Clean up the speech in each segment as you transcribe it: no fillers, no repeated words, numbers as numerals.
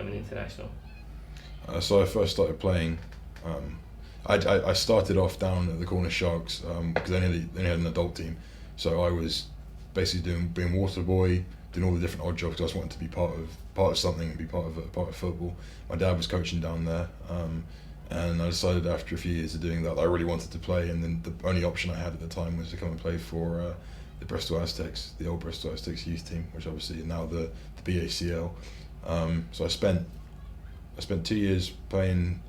becoming international? So I first started playing. I started off down at the Corner Sharks because they only had an adult team. So I was basically being water boy, doing all the different odd jobs. I just wanted to be part of something and be part of football. My dad was coaching down there, and I decided after a few years of doing that I really wanted to play. And then the only option I had at the time was to come and play for the Bristol Aztecs, the old Bristol Aztecs youth team, which obviously is now the BACL. So I spent 2 years playing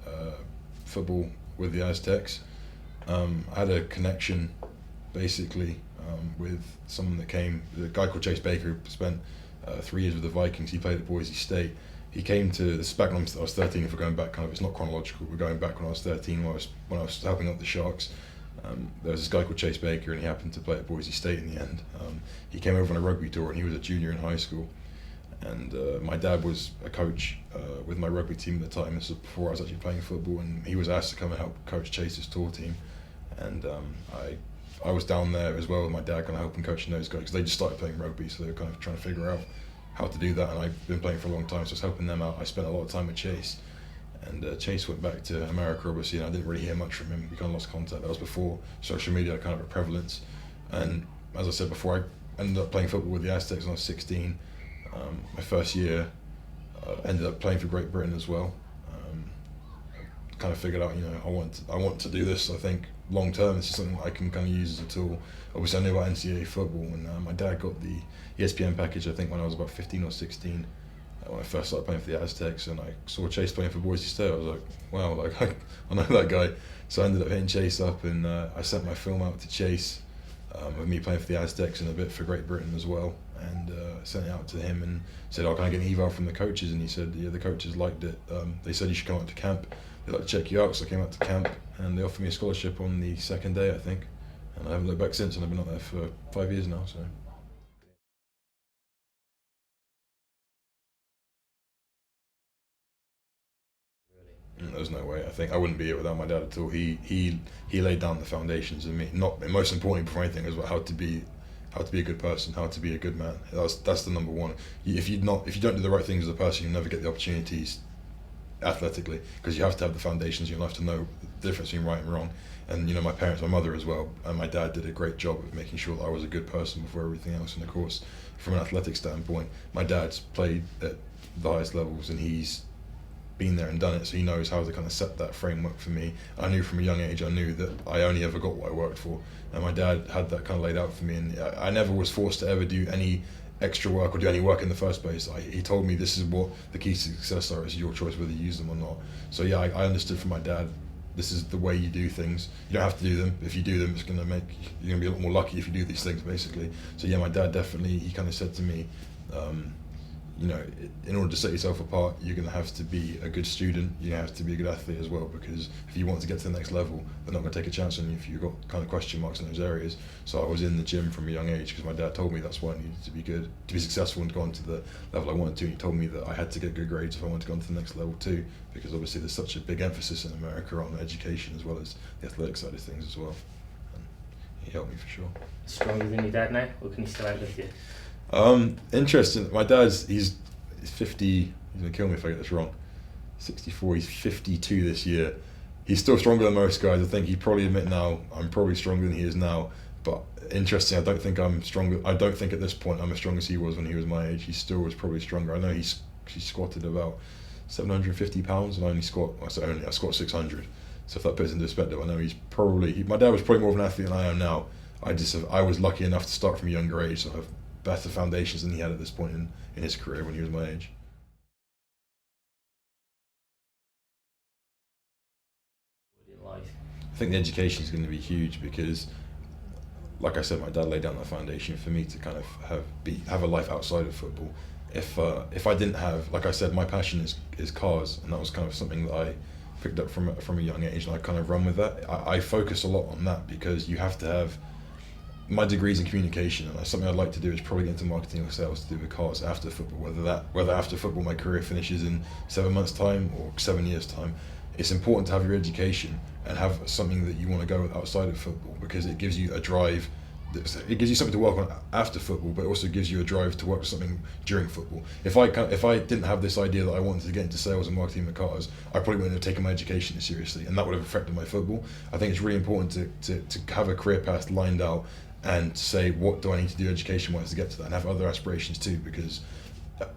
football with the Aztecs. I had a connection basically with someone that came, a guy called Chase Baker, who spent 3 years with the Vikings. He played at Boise State. He came to this back when I was 13. If we're going back, kind of, it's not chronological. We're going back when I was 13, when I was helping out the Sharks. There was this guy called Chase Baker, and he happened to play at Boise State in the end. He came over on a rugby tour, and he was a junior in high school. And my dad was a coach with my rugby team at the time. This was before I was actually playing football, and he was asked to come and help coach Chase's tour team. And I was down there as well with my dad, kind of helping coaching those guys, because they just started playing rugby, so they were kind of trying to figure out how to do that. And I've been playing for a long time, so I was helping them out. I spent a lot of time with Chase, and Chase went back to America, obviously, and I didn't really hear much from him. We kind of lost contact. That was before social media had kind of a prevalence. And as I said before, I ended up playing football with the Aztecs when I was 16. My first year, ended up playing for Great Britain as well. Kind of figured out, I want to do this. I think long term, this is something I can kind of use as a tool. Obviously, I knew about NCAA football, and my dad got the ESPN package, I think, when I was about 15 or 16. When I first started playing for the Aztecs, and I saw Chase playing for Boise State. I was like, wow, I know that guy. So I ended up hitting Chase up, and I sent my film out to Chase of me playing for the Aztecs and a bit for Great Britain as well. And sent it out to him and said, can I get an eval from the coaches? And he said, yeah, the coaches liked it. They said you should come out to camp. They'd like to check you out. So I came out to camp, and they offered me a scholarship on the second day, I think. And I haven't looked back since, and I've been out there for 5 years now. So. There's no way. I think I wouldn't be here without my dad at all. He laid down the foundations in me. Not most importantly before anything is how to be a good person, how to be a good man. That's the number one. If you don't do the right things as a person, you'll never get the opportunities athletically, because you have to have the foundations in your life to know the difference between right and wrong. And my parents, my mother as well, and my dad did a great job of making sure that I was a good person before everything else. And of course, from an athletic standpoint, my dad's played at the highest levels, and he's been there and done it, so he knows how to kind of set that framework for me. I knew from a young age, I knew that I only ever got what I worked for, and my dad had that kind of laid out for me, and I never was forced to ever do any extra work or do any work in the first place. He told me this is what the keys to success are, it's your choice whether you use them or not. So yeah, I understood from my dad, this is the way you do things. You don't have to do them. If you do them, you're going to be a lot more lucky if you do these things, basically. So yeah, my dad definitely, he kind of said to me, in order to set yourself apart, you're going to have to be a good student, you have to be a good athlete as well, because if you want to get to the next level, they're not going to take a chance on you if you've got kind of question marks in those areas. So I was in the gym from a young age because my dad told me that's why I needed to be good, to be successful and go on to the level I wanted to. And he told me that I had to get good grades if I wanted to go on to the next level too, because obviously there's such a big emphasis in America on education as well as the athletic side of things as well. And he helped me for sure. Stronger than your dad now, or can he still outlift you? Interesting. My dad's he's 50. He's gonna kill me if I get this wrong. 64. He's 52 this year. He's still stronger than most guys. I think he'd probably admit now I'm probably stronger than he is now. But interesting. I don't think I'm stronger. I don't think at this point I'm as strong as he was when he was my age. He still was probably stronger. I know he squatted about 750 pounds, and I squat 600. So if that puts into perspective, I know my dad was probably more of an athlete than I am now. I was lucky enough to start from a younger age, so I have better foundations than he had at this point in his career when he was my age. I think the education is going to be huge because, like I said, my dad laid down that foundation for me to kind of have a life outside of football. If I didn't have, like I said, my passion is cars, and that was kind of something that I picked up from a young age, and I kind of run with that. I focus a lot on that because you have to have. My degree's in communication, and something I'd like to do is probably get into marketing or sales to do with cars after football. Whether after football my career finishes in 7 months' time or 7 years' time, it's important to have your education and have something that you want to go with outside of football, because it gives you a drive it gives you something to work on after football, but it also gives you a drive to work on something during football. If I didn't have this idea that I wanted to get into sales and marketing at Carter's, I probably wouldn't have taken my education seriously, and that would have affected my football. I think it's really important to have a career path lined out and say, what do I need to do education-wise to get to that, and have other aspirations too, because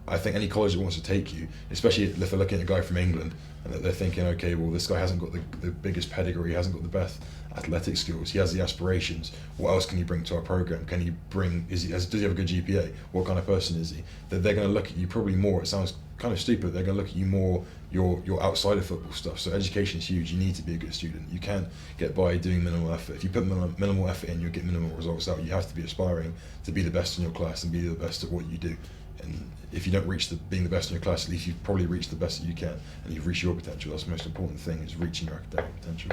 I think any college that wants to take you, especially if they're looking at a guy from England and they're thinking, okay, well, this guy hasn't got the biggest pedigree, he hasn't got the best athletic skills, he has the aspirations, what else can he bring to our program? Can he bring, does he have a good GPA? What kind of person is he? That they're going to look at you probably more, it sounds kind of stupid, they're going to look at you more your outside of football stuff. So education is huge. You need to be a good student. You can't get by doing minimal effort. If you put minimal effort in, you'll get minimal results out. You have to be aspiring to be the best in your class and be the best at what you do. And if you don't reach being the best in your class, at least you've probably reached the best that you can, and you've reached your potential. That's the most important thing, is reaching your academic potential.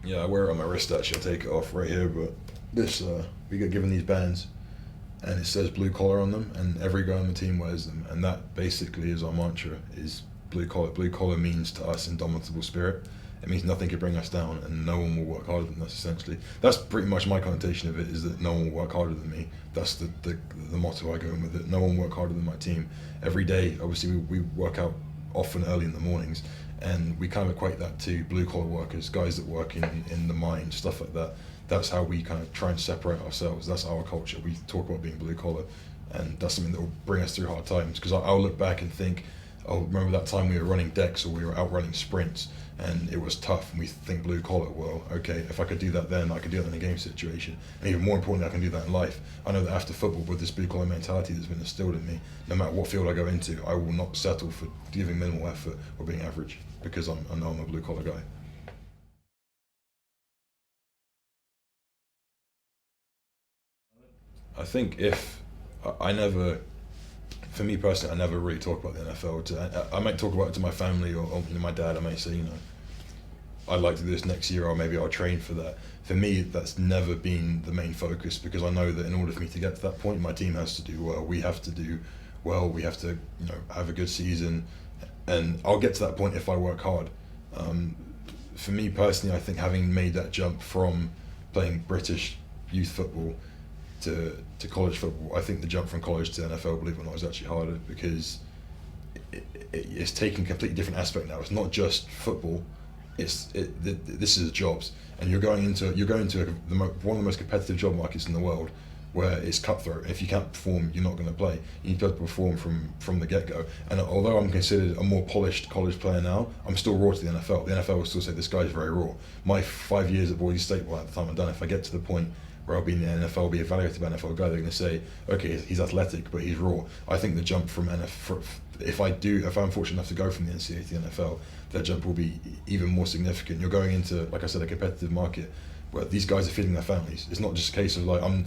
Yeah, I wear it on my wrist actually. I take it off right here, but this we get given these bands, and it says blue collar on them, and every guy on the team wears them, and that basically is our mantra: is blue collar. Blue collar means to us indomitable spirit. It means nothing can bring us down, and no one will work harder than us. Essentially, that's pretty much my connotation of it. Is that no one will work harder than me. That's the motto I go in with it. No one will work harder than my team. Every day, obviously, we work out often early in the mornings, and we kind of equate that to blue collar workers, guys that work in the mine, stuff like that. That's how we kind of try and separate ourselves. That's our culture. We talk about being blue collar, and that's something that will bring us through hard times. Because I'll look back and think, oh, remember that time we were running decks or we were out running sprints and it was tough, and we think blue collar, well, okay, if I could do that then, I could do that in a game situation. And even more importantly, I can do that in life. I know that after football, with this blue collar mentality that's been instilled in me, no matter what field I go into, I will not settle for giving minimal effort or being average, because I know I'm a blue collar guy. I think for me personally, I never really talk about the NFL. I might talk about it to my family or my dad. I might say, I'd like to do this next year, or maybe I'll train for that. For me, that's never been the main focus, because I know that in order for me to get to that point, my team has to do well. We have to do well. We have to, have a good season, and I'll get to that point if I work hard. For me personally, I think having made that jump from playing British youth football to college football, I think the jump from college to NFL, believe it or not, is actually harder, because it's taking a completely different aspect now. It's not just football. This is jobs, and you're going into one of the most competitive job markets in the world, where it's cutthroat. If you can't perform, you're not going to play. You need to be able to perform from the get-go. And although I'm considered a more polished college player now, I'm still raw to the NFL. The NFL will still say this guy's very raw. My 5 years at Boise State, at the time I've done, if I get to the point where I'll be in the NFL, be evaluated by an NFL guy, they're going to say, okay, he's athletic, but he's raw. I think the jump from if I'm fortunate enough to go from the NCAA to the NFL, that jump will be even more significant. You're going into, like I said, a competitive market where these guys are feeding their families. It's not just a case of like in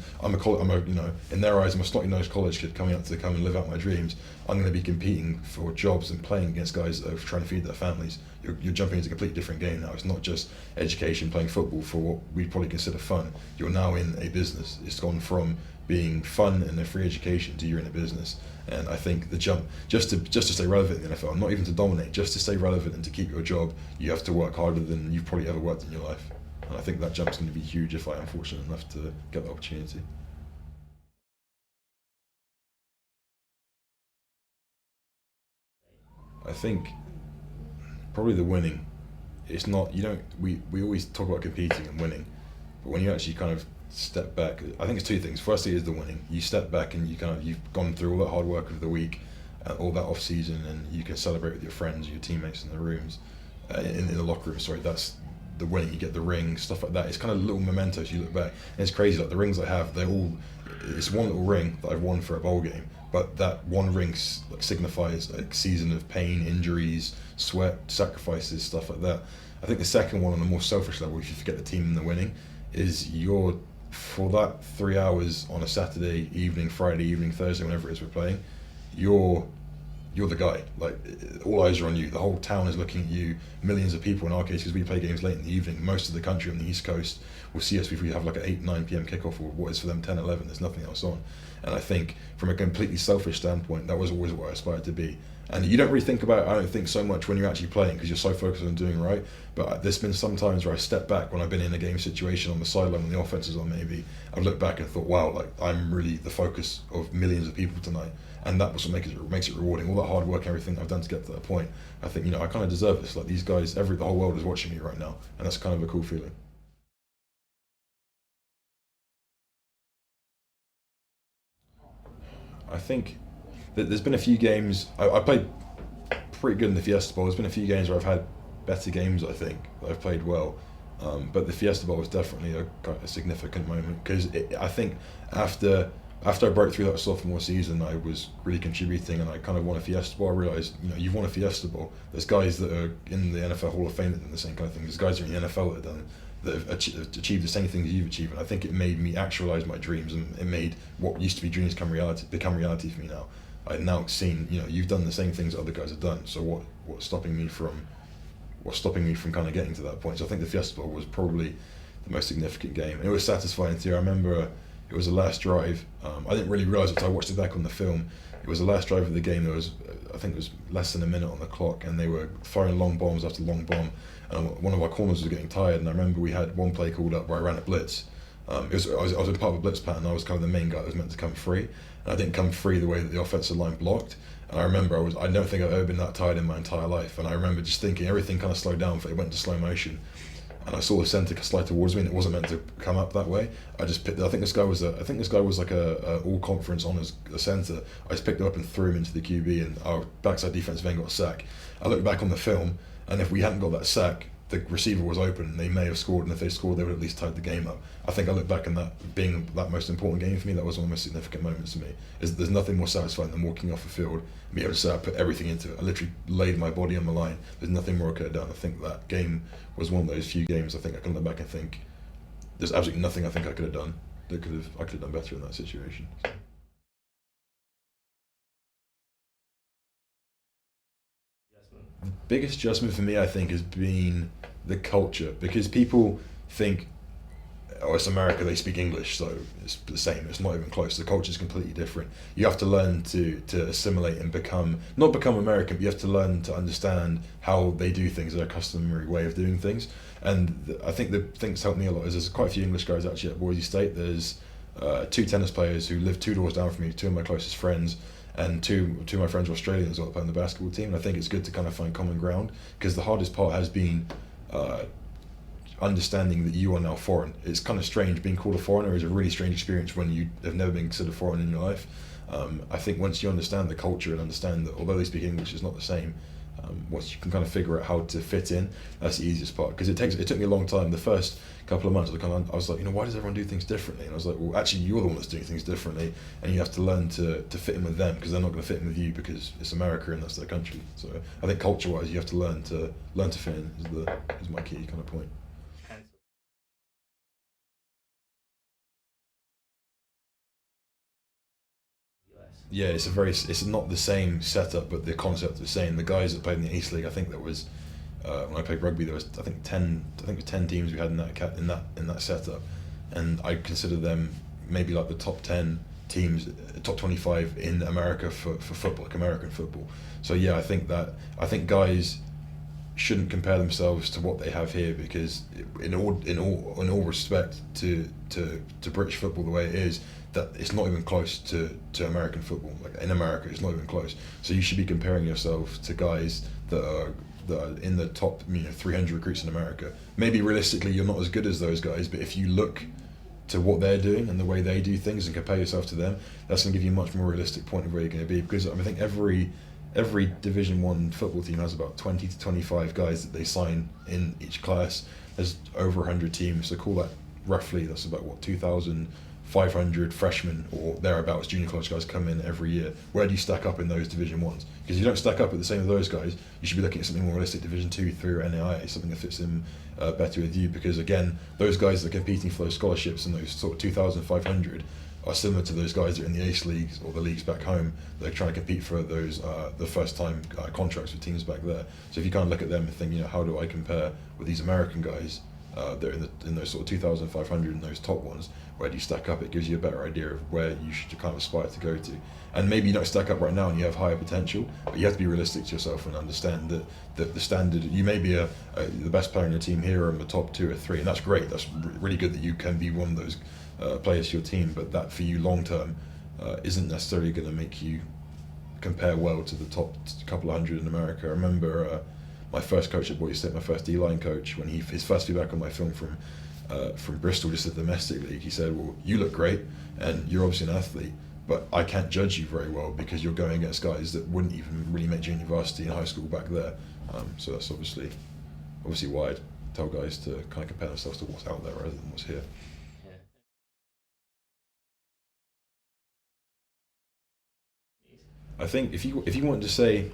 their eyes, I'm a snotty-nosed college kid coming up to come and live out my dreams. I'm going to be competing for jobs and playing against guys that are trying to feed their families. You're jumping into a completely different game now. It's not just education, playing football for what we'd probably consider fun. You're now in a business. It's gone from being fun and a free education to you're in a business. And I think the jump, just to stay relevant in the NFL, not even to dominate, just to stay relevant and to keep your job, you have to work harder than you've probably ever worked in your life. And I think that jump's going to be huge if I am fortunate enough to get the opportunity. I think probably the winning. It's not, we always talk about competing and winning, but when you actually kind of step back, I think it's two things. Firstly is the winning. You step back and you've gone through all that hard work of the week, all that off season, and you can celebrate with your friends, your teammates in the rooms, in the locker room. Sorry, that's the winning. You get the ring, stuff like that. It's kind of little mementos. You look back, and it's crazy. Like the rings I have, it's one little ring that I've won for a bowl game, but that one ring signifies a season of pain, injuries, sweat, sacrifices, stuff like that. I think the second one, on a more selfish level, if you forget the team and the winning, is for that 3 hours on a Saturday evening, Friday evening, Thursday, whenever it is we're playing, you're the guy. Like, all eyes are on you. The whole town is looking at you. Millions of people, in our case, because we play games late in the evening. Most of the country on the East Coast will see us if we have like an 8-9 p.m. kickoff, or what is for them 10-11. There's nothing else on. And I think from a completely selfish standpoint, that was always what I aspired to be. And you don't really think about it, I don't think, so much when you're actually playing because you're so focused on doing right. But there's been some times where I step back when I've been in a game situation on the sideline when the offense is on maybe. I've looked back and thought, wow, like I'm really the focus of millions of people tonight. And that was what makes it rewarding. All that hard work, everything I've done to get to that point. I think, I kind of deserve this. Like these guys, the whole world is watching me right now. And that's kind of a cool feeling. I think that there's been a few games, I played pretty good in the Fiesta Bowl. There's been a few games where I've had better games, I think, that I've played well. But the Fiesta Bowl was definitely a significant moment because I think after I broke through that sophomore season, I was really contributing and I kind of won a Fiesta Bowl. I realised, you've won a Fiesta Bowl. There's guys that are in the NFL Hall of Fame that have done the same kind of thing. There's guys that are in the NFL that have achieved the same things you've achieved. And I think it made me actualise my dreams and it made what used to be dreams become reality for me now. I've now seen, you've done the same things that other guys have done. So what's stopping me from kind of getting to that point? So I think the Fiesta Bowl was probably the most significant game. And it was satisfying too. I remember it was the last drive. I didn't really realise it until I watched it back on the film. It was the last drive of the game. There was, I think it was less than a minute on the clock, and they were firing long bombs after long bomb. And one of our corners was getting tired, and I remember we had one play called up where I ran a blitz. I was in part of a blitz pattern. I was kind of the main guy that was meant to come free, and I didn't come free the way that the offensive line blocked. And I remember I don't think I've ever been that tired in my entire life. And I remember just thinking everything kind of slowed down. It went to slow motion, and I saw the centre slide towards me, and it wasn't meant to come up that way. I just picked. I think this guy was like a all conference honours centre. I just picked him up and threw him into the QB, and our backside defensive end got a sack. I looked back on the film, and if we hadn't got that sack, the receiver was open and they may have scored, and if they scored they would have at least tied the game up. I think I look back on that being that most important game for me. That was one of the most significant moments for me. There's nothing more satisfying than walking off the field and being able to say I put everything into it. I literally laid my body on the line. There's nothing more I could have done. I think that game was one of those few games I think I can look back and think there's absolutely nothing I think I could have done that I could have done better in that situation. Biggest adjustment for me, I think, has been the culture, because people think, oh, it's America, they speak English, so it's the same. It's not even close. The culture is completely different. You have to learn to assimilate and not become American, but you have to learn to understand how they do things, their customary way of doing things. And I think the thing that's helped me a lot is there's quite a few English guys actually at Boise State. There's 2 tennis players who live 2 doors down from me, 2 of my closest friends, and two of my friends are Australian as well, playing the basketball team. And I think it's good to kind of find common ground, because the hardest part has been understanding that you are now foreign. It's kind of strange. Being called a foreigner is a really strange experience when you have never been considered foreign in your life. I think once you understand the culture and understand that although they speak English, it's not the same, once you can kind of figure out how to fit in, that's the easiest part. Because it took me a long time. The first couple of months, I was like, why does everyone do things differently? And I was like, well, actually, you're the one that's doing things differently, and you have to learn to fit in with them, because they're not going to fit in with you because it's America and that's their country. So I think culture-wise, you have to learn to fit in is my key kind of point. Yeah, it's not the same setup, but the concept is the same. The guys that played in the AASE League, I think that was when I played rugby, there was I think it was 10 teams we had in that setup, and I consider them maybe like the top 10 teams, top 25 in America for football, like American football. So yeah, I think guys shouldn't compare themselves to what they have here, because in all respect to British football the way it is, that it's not even close to American football. Like in America, it's not even close. So you should be comparing yourself to guys that are in the top 300 recruits in America. Maybe realistically you're not as good as those guys, but if you look to what they're doing and the way they do things and compare yourself to them, that's going to give you a much more realistic point of where you're going to be. Because I think every Division 1 football team has about 20 to 25 guys that they sign in each class. There's over 100 teams, so call that roughly, that's about 2,500 freshmen or thereabouts junior college guys come in every year. Where do you stack up in those Division 1s? Because if you don't stack up at the same as those guys, you should be looking at something more realistic, Division 2 through NAIA, something that fits in better with you. Because again, those guys that are competing for those scholarships and those sort of 2,500 are similar to those guys that are in the AASE leagues or the leagues back home. They're trying to compete for those the first time contracts with teams back there. So if you kind of look at them and think, how do I compare with these American guys? they're in those sort of 2,500 and those top ones. Where do you stack up? It gives you a better idea of where you should kind of aspire to go to. And maybe you don't stack up right now and you have higher potential, but you have to be realistic to yourself and understand that the standard, you may be the best player in your team here or in the top 2 or 3, and that's great. That's really good that you can be one of those players to your team, but that for you long term isn't necessarily going to make you compare well to the top couple of hundred in America. I remember my first coach at Boise State, my first D-line coach, when his first feedback on my film from Bristol, just the domestic league, he said, well, you look great and you're obviously an athlete, but I can't judge you very well because you're going against guys that wouldn't even really make junior varsity in high school back there. So that's obviously why I tell guys to kind of compare themselves to what's out there rather than what's here. I think if you wanted to say,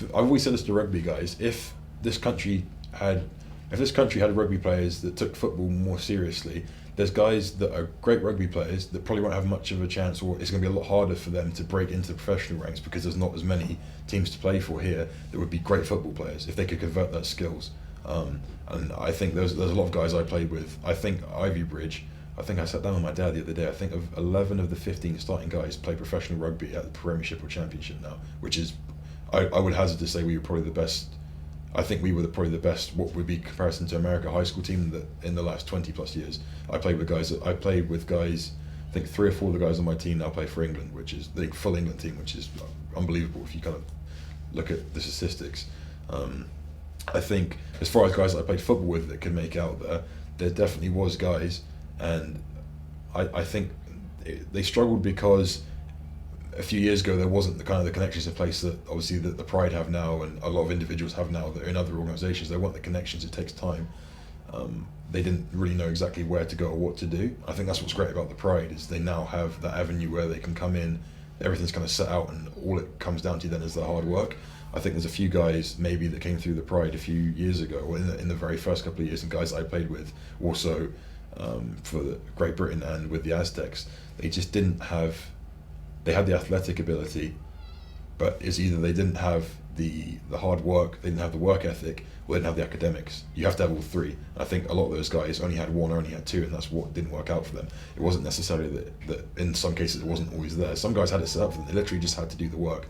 I've always said this to rugby guys, if this country had rugby players that took football more seriously, there's guys that are great rugby players that probably won't have much of a chance, or it's going to be a lot harder for them to break into the professional ranks because there's not as many teams to play for here that would be great football players if they could convert those skills. And I think there's a lot of guys I played with. I think Ivy Bridge, I think I sat down with my dad the other day, I think of 11 of the 15 starting guys play professional rugby at the Premiership or Championship now, which is, I would hazard to say we were probably the best. I think we were probably the best, what would be comparison to America high school team that in the last 20 plus years. I played with guys, I think 3 or 4 of the guys on my team now play for England, which is the full England team, which is unbelievable if you kind of look at the statistics. I think as far as guys that I played football with that could make out there definitely was guys, and I think they struggled because a few years ago there wasn't the kind of the connections in place that obviously the Pride have now and a lot of individuals have now that are in other organisations. They want the connections, it takes time. They didn't really know exactly where to go or what to do. I think that's what's great about the Pride is they now have that avenue where they can come in, everything's kind of set out and all it comes down to then is the hard work. I think there's a few guys maybe that came through the Pride a few years ago or in the very first couple of years, and guys I played with also for Great Britain and with the Aztecs, they just didn't have, they had the athletic ability, but it's either they didn't have the hard work, they didn't have the work ethic, or they didn't have the academics. You have to have all three. And I think a lot of those guys only had one or only had two, and that's what didn't work out for them. It wasn't necessarily that in some cases it wasn't always there. Some guys had it set up for them, they literally just had to do the work,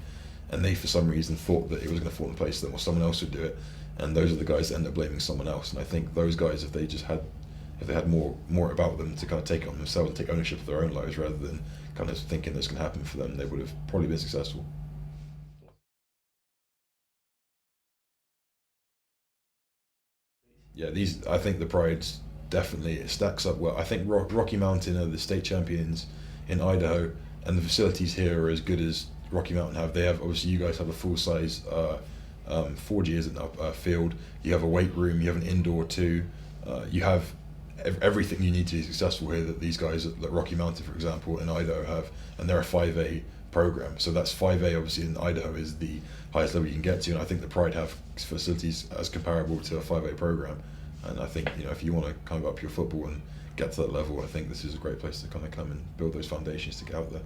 and they for some reason thought that it was going to fall in place for them or someone else would do it, and those are the guys that end up blaming someone else. And I think those guys, if they had more about them to kind of take it on themselves and take ownership of their own lives rather than kind of thinking this can happen for them, they would have probably been successful. Yeah, I think the Pride's definitely, it stacks up well. I think Rocky Mountain are the state champions in Idaho, and the facilities here are as good as Rocky Mountain have. They have, obviously you guys have a full size 4G isn't field. You have a weight room, you have an indoor too. You have everything you need to be successful here that these guys at Rocky Mountain, for example, in Idaho have, and they're a 5A program. So that's 5A obviously in Idaho is the highest level you can get to, and I think the Pride have facilities as comparable to a 5A program. And I think, you know, if you want to kind of up your football and get to that level, I think this is a great place to kind of come and build those foundations to get out there.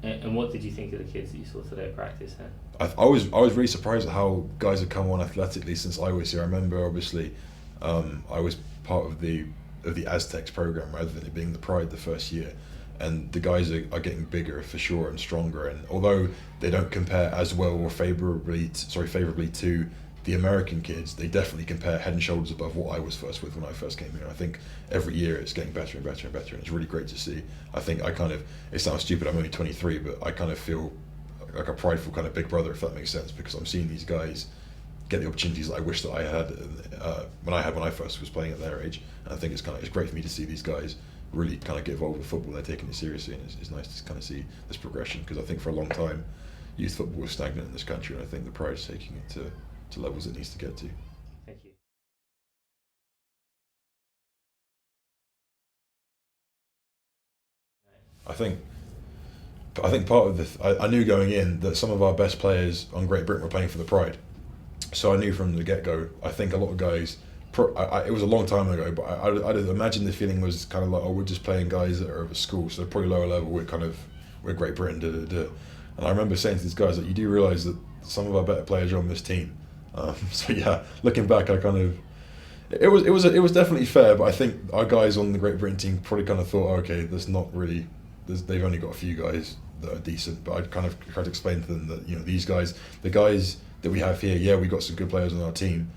And what did you think of the kids that you saw today at practice? I was really surprised at how guys have come on athletically since I was here. I remember obviously I was part of the Aztecs program rather than it being the Pride the first year, and the guys are getting bigger for sure and stronger, and although they don't compare as well or favorably to the American kids, they definitely compare head and shoulders above what I was first with when I first came here. I think every year it's getting better and better and better, and it's really great to see. I think it sounds stupid, I'm only 23, but I kind of feel like a prideful kind of big brother, if that makes sense, because I'm seeing these guys get the opportunities that I wish that I had when I first was playing at their age. And I think it's great for me to see these guys really kind of get involved with football. They're taking it seriously, and it's nice to kind of see this progression, because I think for a long time youth football was stagnant in this country, and I think the Pride is taking it to levels it needs to get to. Thank you. I think part of I knew going in that some of our best players on Great Britain were playing for the Pride, so I knew from the get-go. I think a lot of guys, it was a long time ago, but I'd imagine the feeling was kind of like, oh, we're just playing guys that are of a school, so they're probably lower level, we're Great Britain, And I remember saying to these guys that you do realise that some of our better players are on this team. So yeah, looking back, It was definitely fair, but I think our guys on the Great Britain team probably kind of thought, okay, there's not really, they've only got a few guys that are decent. But I kind of tried to explain to them that these guys, the guys that we have here, yeah, we got some good players on our team,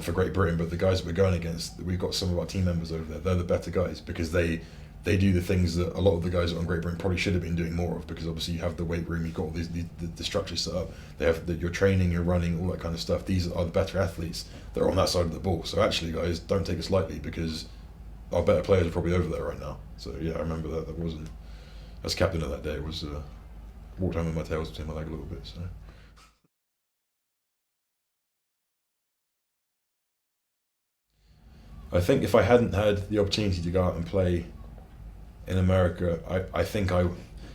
for Great Britain, but the guys that we're going against, we've got some of our team members over there. They're the better guys because they do the things that a lot of the guys on Great Britain probably should have been doing more of, because obviously you have the weight room, you've got all the structures set up, they have your training, your running, all that kind of stuff. These are the better athletes that are on that side of the ball. So actually, guys, don't take us lightly, because our better players are probably over there right now. So yeah, I remember that. That wasn't, as captain of that day, was walked home with my tails between my leg a little bit. So. I think if I hadn't had the opportunity to go out and play in America, I think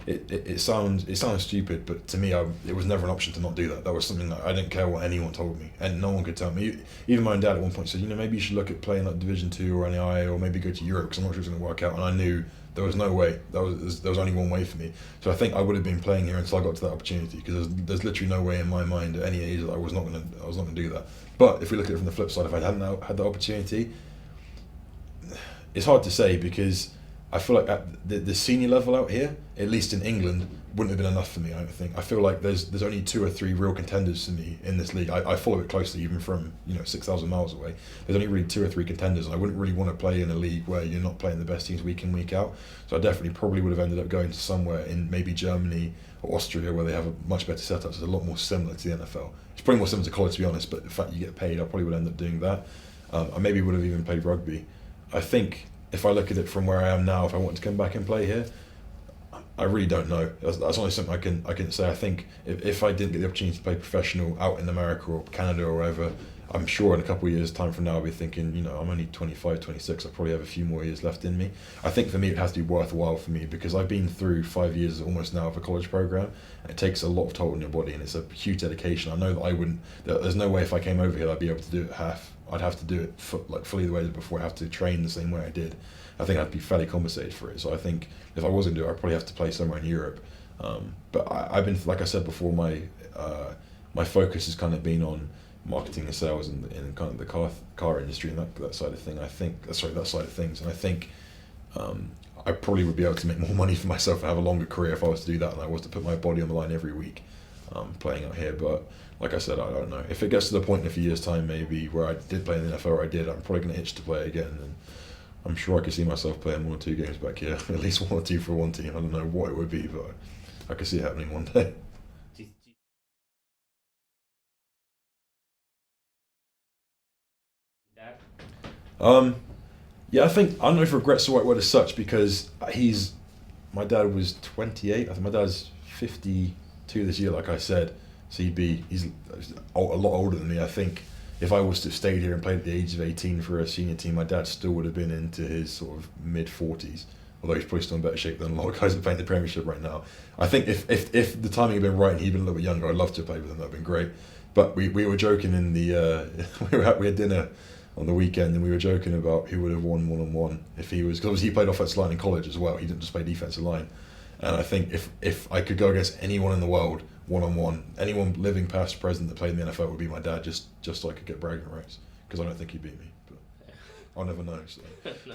it sounds stupid, but to me, it was never an option to not do that. That was something that I didn't care what anyone told me, and no one could tell me. Even my dad at one point said, maybe you should look at playing like Division 2 or NAIA, or maybe go to Europe, because I'm not sure it's going to work out. And I knew there was no way. There was only one way for me. So I think I would have been playing here until I got to that opportunity, because there's literally no way in my mind at any age that I was not going to do that. But if we look at it from the flip side, if I hadn't had the opportunity, it's hard to say, because I feel like at the senior level out here, at least in England, wouldn't have been enough for me. I don't think. I feel like there's only 2 or 3 real contenders for me in this league. I follow it closely, even from 6,000 miles away. There's only really 2 or 3 contenders, and I wouldn't really want to play in a league where you're not playing the best teams week in, week out. So I definitely probably would have ended up going to somewhere in maybe Germany or Austria, where they have a much better setup. It's a lot more similar to the NFL. It's probably more similar to college, to be honest. But the fact you get paid, I probably would end up doing that. I maybe would have even played rugby. I think if I look at it from where I am now, if I want to come back and play here, I really don't know. That's only something I can say. I think if I didn't get the opportunity to play professional out in America or Canada or wherever, I'm sure in a couple of years' time from now I'll be thinking, I'm only 25, 26, I probably have a few more years left in me. I think for me it has to be worthwhile for me, because I've been through 5 years almost now of a college program, and it takes a lot of toll on your body, and it's a huge dedication. I know that there's no way if I came over here I'd be able to do it half. I'd have to do it fully the way before I have to train the same way I did. I think I'd be fairly compensated for it. So I think if I was going to do it, I'd probably have to play somewhere in Europe. But I've been, like I said before, my focus has kind of been on marketing and sales and kind of the car industry and that side of thing. That side of things. And I think I probably would be able to make more money for myself and have a longer career if I was to do that, and I was to put my body on the line every week playing out here. But like I said, I don't know. If it gets to the point in a few years' time, maybe, where I did play in the NFL, or I'm probably going to itch to play again. And I'm sure I could see myself playing 1 or 2 games back here, at least 1 or 2 for one team. I don't know what it would be, but I could see it happening one day. Dad? Yeah, I don't know if regret's the right word as such, because my dad was 28. I think my dad's 52 this year, like I said. So he's a lot older than me. I think if I was to have stayed here and played at the age of 18 for a senior team, my dad still would have been into his sort of mid-40s. Although he's probably still in better shape than a lot of guys that are playing the Premiership right now. I think if the timing had been right and he'd been a little bit younger, I'd love to have played with him. That'd been great. But we were joking in the we had dinner on the weekend, and we were joking about who would have won one-on-one if he was, because obviously he played offensive line in college as well. He didn't just play defensive line. And I think if I could go against anyone in the world one-on-one, anyone living past present that played in the NFL, would be my dad, just so I could get bragging rights, because I don't think he'd beat me, but I'll never know. So. No.